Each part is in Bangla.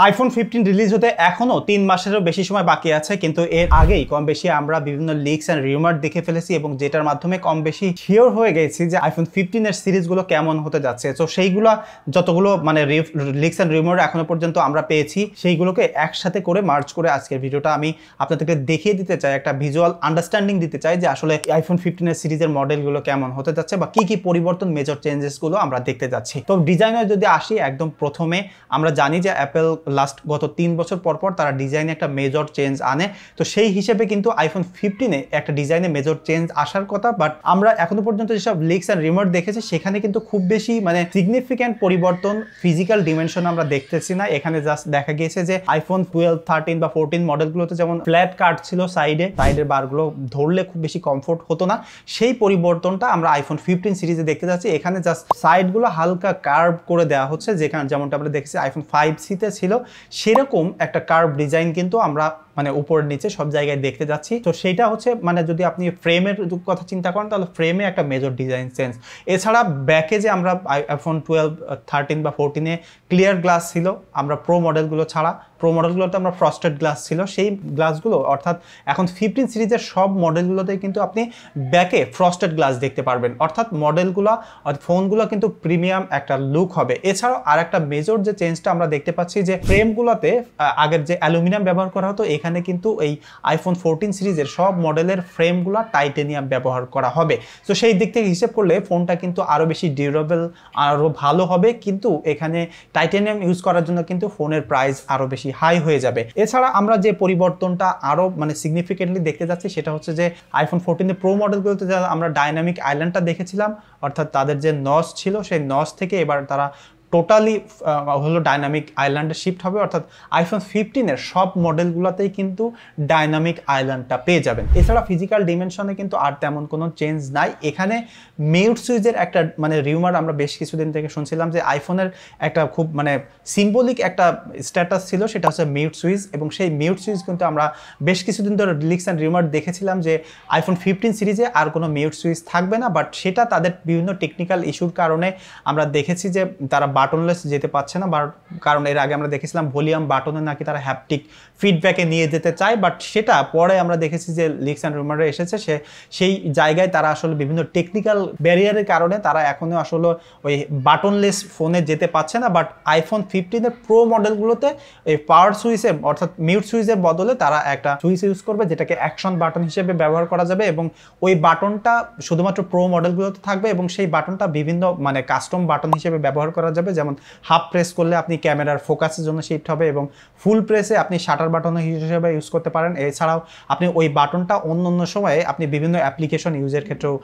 আইফোন 15 রিলিজ হতে এখনো 3 মাসেরও বেশি সময় বাকি আছে, কিন্তু এর আগেই কম বেশি আমরা বিভিন্ন লিকস এন্ড রিউমার দেখে ফেলেছি এবং যেটার মাধ্যমে কম বেশি শিওর হয়ে গেছি যে আইফোন 15 এর সিরিজগুলো কেমন হতে যাচ্ছে। তো সেইগুলো যতগুলো মানে লিকস এন্ড রিউমার এখনো পর্যন্ত আমরা পেয়েছি সেইগুলোকে একসাথে করে মার্চ করে আজকের ভিডিওটা আমি আপনাদেরকে দেখিয়ে দিতে চাই, একটা ভিজুয়াল আন্ডারস্ট্যান্ডিং দিতে চাই যে আসলে আইফোন 15 এর সিরিজের মডেলগুলো কেমন হতে যাচ্ছে বা কি কি পরিবর্তন মেজর চেঞ্জেসগুলো আমরা দেখতে যাচ্ছি। তো ডিজাইনে যদি আসি, একদম প্রথমে আমরা জানি যে অ্যাপেল গত 3 বছর পর পর তারা ডিজাইনে একটা মেজর চেঞ্জ আনে। তো সেই হিসেবে কিন্তু আইফোন 15-এ একটা ডিজাইনে মেজর চেঞ্জ আসার কথা, বাট আমরা এখনো পর্যন্ত যেসব লিকস অ্যান্ড রিমোট দেখেছি সেখানে কিন্তু খুব বেশি মানে সিগনিফিক্যান্ট পরিবর্তন ফিজিক্যাল ডিমেনশন আমরা দেখতেছি না। এখানে জাস্ট দেখা গিয়েছে যে আইফোন 12, 13 বা 14 মডেলগুলোতে যেমন ফ্ল্যাট কাট ছিল সাইডের বারগুলো ধরলে খুব বেশি কমফোর্ট হতো না, সেই পরিবর্তনটা আমরা আইফোন 15 সিরিজে দেখতে যাচ্ছি। এখানে জাস্ট সাইডগুলো হালকা কার্ভ করে দেওয়া হচ্ছে, যেমনটা আমরা দেখেছি আইফোন 5C-তে ছিল সেরকম একটা কার্ভ ডিজাইন কিন্তু আমরা মানে উপর নিচে সব জায়গায় দেখতে যাচ্ছি। তো সেইটা হচ্ছে মানে যদি আপনি ফ্রেমের কথা চিন্তা করেন তাহলে ফ্রেমে একটা মেজর ডিজাইন চেঞ্জ। এছাড়া ব্যাকে যে আমরা আইফোন 12, 13 বা 14-এ ক্লিয়ার গ্লাস ছিল, আমরা প্রো মডেলগুলো ছাড়া প্রো মডেলগুলোতে আমরা ফ্রস্টেড গ্লাস ছিল, সেই গ্লাসগুলো অর্থাৎ এখন 15 সিরিজের সব মডেলগুলোতে কিন্তু আপনি ব্যাকে ফ্রস্টেড গ্লাস দেখতে পারবেন, অর্থাৎ মডেলগুলো ফোনগুলো কিন্তু প্রিমিয়াম একটা লুক হবে। এছাড়াও আর একটা মেজর যে চেঞ্জটা আমরা দেখতে পাচ্ছি যে ফ্রেমগুলোতে আগের যে অ্যালুমিনিয়াম ব্যবহার করা হতো, এখানে কিন্তু এই আইফোন 14 সিরিজের সব মডেলের ফ্রেমগুলো টাইটেনিয়াম ব্যবহার করা হবে। তো সেই দিক থেকে হিসেব করলে ফোনটা কিন্তু আরও বেশি ডিউরেবল, আরও ভালো হবে, কিন্তু এখানে টাইটেনিয়াম ইউজ করার জন্য কিন্তু ফোনের প্রাইস আরও বেশি হাই হয়ে যাবে। এছাড়া আমরা যে পরিবর্তনটা আরও মানে সিগনিফিকেন্টলি দেখতে যাচ্ছি সেটা হচ্ছে যে আইফোন 14 প্রো মডেলগুলোতে যা আমরা ডাইনামিক আইল্যান্ডটা দেখেছিলাম, অর্থাৎ তাদের যে নচ ছিল সেই নচ থেকে এবার তারা টোটালি হলো ডাইনামিক আইল্যান্ডে শিফট হবে, অর্থাৎ আইফোন 15-এর সব মডেলগুলোতেই কিন্তু ডাইনামিক আইল্যান্ডটা পেয়ে যাবেন। এছাড়া ফিজিক্যাল ডিমেনশনে কিন্তু আর তেমন কোনো চেঞ্জ নাই। এখানে মিউট সুইচের একটা মানে রিউমার আমরা বেশ কিছুদিন থেকে শুনছিলাম যে আইফোনের একটা খুব মানে সিম্বলিক একটা স্ট্যাটাস ছিল, সেটা হচ্ছে মিউট সুইচ, এবং সেই মিউট সুইচ কিন্তু আমরা বেশ কিছুদিন ধরে লিকস অ্যান্ড রিউমার দেখেছিলাম যে আইফোন 15 সিরিজে আর কোনো মিউট সুইচ থাকবে না, বাট সেটা তাদের বিভিন্ন টেকনিক্যাল ইস্যুর কারণে আমরা দেখেছি যে তারা বাটনলেস যেতে পারছে না, কারণ এর আগে আমরা দেখেছিলাম ভলিউম বাটনে নাকি তারা হ্যাপটিক ফিডব্যাকে নিয়ে যেতে চায়, বাট সেটা পরে আমরা দেখেছি যে লিকস অ্যান্ড রুমারে এসেছে সেই জায়গায় তারা আসলে বিভিন্ন টেকনিক্যাল ব্যারিয়ারের কারণে তারা এখনও আসলে ওই বাটনলেস ফোনে যেতে পারছে না। বাট আইফোন 15-এর প্রো মডেলগুলোতে এই পাওয়ার সুইচে অর্থাৎ মিউট সুইচের বদলে তারা একটা সুইচ ইউজ করবে যেটাকে অ্যাকশন বাটন হিসেবে ব্যবহার করা যাবে, এবং ওই বাটনটা শুধুমাত্র প্রো মডেলগুলোতে থাকবে এবং সেই বাটনটা বিভিন্ন মানে কাস্টম বাটন হিসেবে ব্যবহার করা যাবে। যেমন হাফ প্রেস করলে আপনি ক্যামেরার ফোকাসের জন্য শিফট হবে এবং ফুল প্রেসে আপনি শাটার বাটন হিসেবে ইউজ করতে পারেন। এছাড়াও আপনি ওই বাটনটা অন্য সময়ে আপনি বিভিন্ন অ্যাপ্লিকেশন ইউজের ক্ষেত্রেও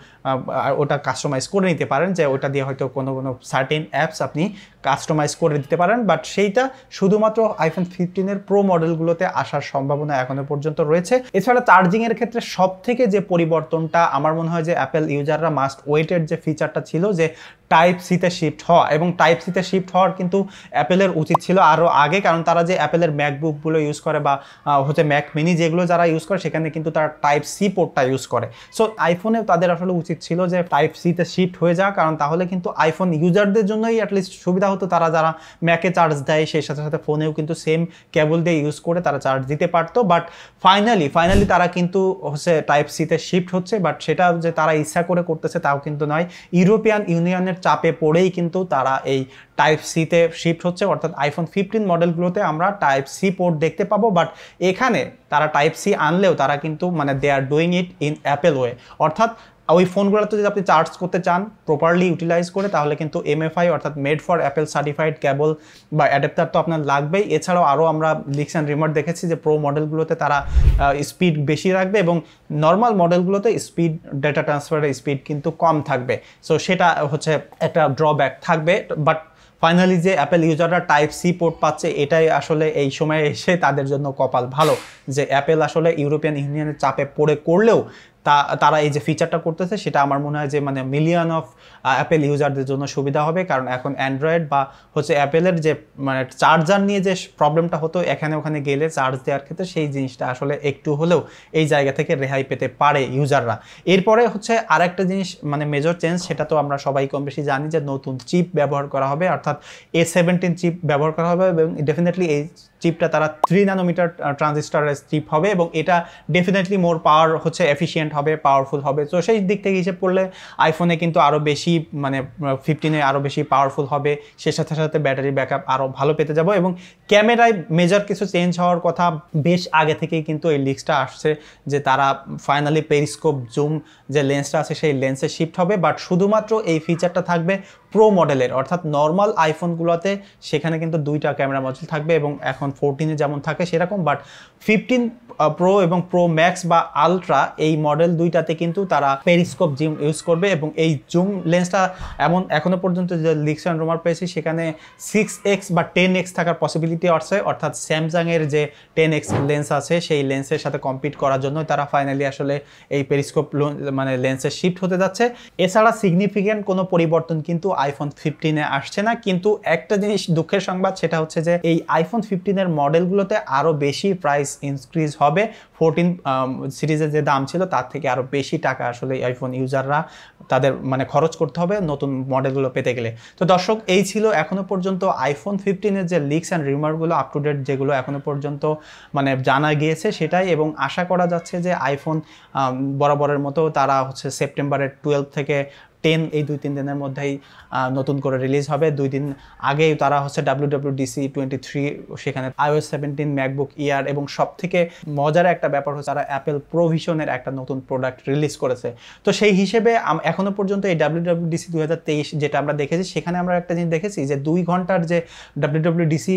ওটা কাস্টমাইজ করে নিতে পারেন, যে ওটা দিয়ে হয়তো কোনো সার্টেন অ্যাপস আপনি কাস্টমাইজ করে দিতে পারেন, বাট সেইটা শুধুমাত্র আইফোন 15-এর প্রো মডেলগুলোতে আসার সম্ভাবনা এখনো পর্যন্ত রয়েছে। এছাড়া চার্জিংয়ের ক্ষেত্রে সব থেকে যে পরিবর্তনটা আমার মনে হয় যে অ্যাপেল ইউজাররা মাস্ট ওয়েটের যে ফিচারটা ছিল যে টাইপ সিতে শিফট হওয়া, এবং টাইপ সিতে শিফট হওয়ার কিন্তু অ্যাপেলের উচিত ছিল আরও আগে, কারণ তারা যে অ্যাপেলের ম্যাকবুকগুলো ইউজ করে বা হচ্ছে ম্যাক মিনি যেগুলো যারা ইউজ করে সেখানে কিন্তু তারা টাইপ সি পোর্টটা ইউজ করে। সো আইফোনেও তাদের আসলে উচিত ছিল যে টাইপ সিতে শিফট হয়ে যাওয়া, কারণ তাহলে কিন্তু আইফোন ইউজারদের জন্যই অ্যাটলিস্ট সুবিধা হতো, তারা যারা ম্যাকে চার্জ দেয় সেই সাথে সাথে ফোনেও কিন্তু সেম কেবল দিয়ে ইউজ করে তারা চার্জ দিতে পারতো। বাট ফাইনালি তারা কিন্তু হচ্ছে টাইপ সিতে শিফট হচ্ছে, বাট সেটা যে তারা ইচ্ছা করে করতেছে তাও কিন্তু নয়, ইউরোপিয়ান ইউনিয়নের চাপে পড়েই কিন্তু তারা এই টাইপ সিতে শিফট হচ্ছে, অর্থাৎ আইফোন 15 মডেলগুলোতে আমরা টাইপ সি পোর্ট দেখতে পাবো। বাট এখানে তারা টাইপ সি আনলেও তারা কিন্তু মানে they are doing it in Apple way, অর্থাৎ ওই ফোনগুলোতে যদি আপনি চার্জ করতে চান প্রপারলি ইউটিলাইজ করে তাহলে কিন্তু এমএফআই অর্থাৎ মেড ফর অ্যাপেল সার্টিফাইড কেবল বা অ্যাডাপ্টার তো আপনার লাগবেই। এছাড়াও আরও আমরা লিকস অ্যান্ড রিমোট দেখেছি যে প্রো মডেলগুলোতে তারা স্পিড বেশি রাখবে এবং নর্মাল মডেলগুলোতে স্পিড ডেটা ট্রান্সফারের স্পিড কিন্তু কম থাকবে। সো সেটা হচ্ছে একটা ড্রব্যাক থাকবে। বাট ফাইনালি যে অ্যাপেল ইউজাররা টাইপ সি পোর্ট পাচ্ছে এটাই আসলে এই সময়ে এসে তাদের জন্য কপাল ভালো যে অ্যাপেল আসলে ইউরোপিয়ান ইউনিয়নের চাপে পড়ে করলেও তারা এই যে ফিচারটা করতেছে সেটা আমার মনে হয় যে মানে মিলিয়ন অফ অ্যাপেল ইউজারদের জন্য সুবিধা হবে, কারণ এখন অ্যান্ড্রয়েড বা হচ্ছে অ্যাপেলের যে মানে চার্জার নিয়ে যে প্রবলেমটা হতো এখানে ওখানে গেলে চার্জ দেওয়ার ক্ষেত্রে, সেই জিনিসটা আসলে একটু হলেও এই জায়গা থেকে রেহাই পেতে পারে ইউজাররা। এরপরে হচ্ছে আরেকটা জিনিস মানে মেজর চেঞ্জ, সেটা তো আমরা সবাই কম বেশি জানি যে নতুন চিপ ব্যবহার করা হবে, অর্থাৎ A17 চিপ ব্যবহার করা হবে এবং ডেফিনেটলি এই চিপটা তারা 3 ন্যানোমিটার ট্রানজিস্টরের চিপ হবে এবং এটা ডেফিনেটলি মোর পাওয়ার হচ্ছে এফিশিয়েন্ট হবে, পাওয়ারফুল হবে। তো সেই দিক থেকে হিসেব করলে আইফোনে কিন্তু আরও বেশি মানে 15-এ আরও বেশি পাওয়ারফুল হবে, সে সাথে সাথে ব্যাটারি ব্যাকআপ আরও ভালো পেতে যাব। এবং ক্যামেরায় মেজর কিছু চেঞ্জ হওয়ার কথা বেশ আগে থেকেই কিন্তু এই লিক্সটা আসছে যে তারা ফাইনালি পেরিস্কোপ জুম যে লেন্সটা আছে সেই লেন্সে শিফট হবে, বাট শুধুমাত্র এই ফিচারটা থাকবে প্রো মডেলের, অর্থাৎ নর্মাল আইফোনগুলোতে সেখানে কিন্তু 2টা ক্যামেরা মডিউল থাকবে এবং এখন 14-এ যেমন থাকে সেরকম, বাট 15 প্রো এবং প্রো ম্যাক্স বা আলট্রা এই মডেল দুইটাতে কিন্তু তারা পেরিস্কোপ জুম ইউজ করবে এবং এই জুম লেন্সটা এমন এখনো পর্যন্ত যে লিক্স অ্যান্ড রুমার পেয়েছি সেখানে 6x বা 10x থাকার পসিবিলিটি আছে, অর্থাৎ স্যামসাংয়ের যে 10x লেন্স আছে সেই লেন্সের সাথে কম্পিট করার জন্য তারা ফাইনালি আসলে এই পেরিস্কোপ মানে লেন্সে শিফট হতে যাচ্ছে। এছাড়া সিগনিফিক্যান্ট কোনো পরিবর্তন কিন্তু আইফোন 15-এ আসছে না, কিন্তু একটা জিনিস দুঃখের সংবাদ, সেটা হচ্ছে যে এই আইফোন 15-এর মডেলগুলোতে আরও বেশি প্রাইস ইনক্রিজ হবে। 14 সিরিজের যে দাম ছিল তার থেকে আরও বেশি টাকা আসলে আইফোন ইউজাররা তাদের মানে খরচ করতে হবে নতুন মডেলগুলো পেতে গেলে। তো দর্শক, এই ছিল এখনো পর্যন্ত আইফোন 15-এর যে লিক্স অ্যান্ড রিউমারগুলো আপ টু ডেট যেগুলো এখনো পর্যন্ত মানে জানা গিয়েছে সেটাই, এবং আশা করা যাচ্ছে যে আইফোন বরাবরের মতো তারা হচ্ছে সেপ্টেম্বরের 12 থেকে 10 এই 2-3 দিনের মধ্যেই নতুন করে রিলিজ হবে। 2 দিন আগেই তারা হচ্ছে WWDC 23 সেখানে iOS 17 ম্যাকবুক এয়ার এবং সব থেকে মজার একটা ব্যাপার হচ্ছে তারা অ্যাপেল প্রোভিশনের একটা নতুন প্রোডাক্ট রিলিজ করেছে। তো সেই হিসেবে এখনো পর্যন্ত এই WWDC 2023 যেটা আমরা দেখেছি সেখানে আমরা একটা জিনিস দেখেছি যে 2 ঘন্টার যে WWDC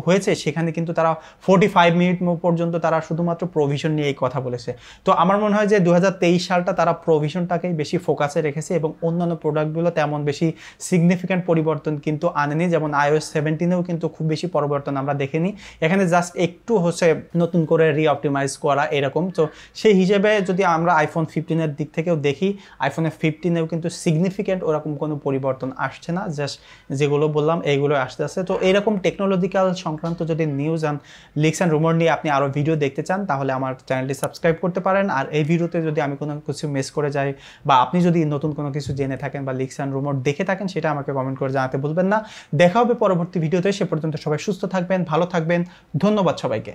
হয়েছে সেখানে কিন্তু তারা 45 মিনিট পর্যন্ত তারা শুধুমাত্র প্রোভিশন নিয়েই কথা বলেছে। তো আমার মনে হয় যে 2023 সালটা তারা প্রোভিশনটাকেই বেশি ফোকাসে রেখেছে এবং অন্যান্য প্রোডাক্টগুলো তেমন বেশি সিগনিফিক্যান্ট পরিবর্তন কিন্তু আনেনি, যেমন iOS 17-এও কিন্তু খুব বেশি পরিবর্তন আমরা দেখিনি, এখানে জাস্ট একটু হচ্ছে নতুন করে রিঅপটিমাইজ করা এরকম। তো সেই হিসেবে যদি আমরা আইফোন 15-এর দিক থেকেও দেখি, আইফোনে 15-এও কিন্তু সিগনিফিক্যান্ট ওরকম কোনো পরিবর্তন আসছে না, জাস্ট যেগুলো বললাম এইগুলো আসতে আসছে। তো এরকম টেকনোলজিক্যাল সংক্রান্ত যদি নিউজ অ্যান্ড লিক্স অ্যান্ড রুমার নিয়ে আপনি আরও ভিডিও দেখতে চান তাহলে আমার চ্যানেলটি সাবস্ক্রাইব করতে পারেন। আর এই ভিডিওতে যদি আমি কোনো কিছু মিস করে যাই বা আপনি যদি নতুন কোনো কিছু জেনে থাকেন বা লিক্স অ্যান্ড রুমার দেখে থাকেন সেটা আমাকে কমেন্ট করে জানাতে ভুলবেন না। দেখা হবে পরবর্তী ভিডিওতে, সে পর্যন্ত সবাই সুস্থ থাকবেন, ভালো থাকবেন। ধন্যবাদ সবাইকে।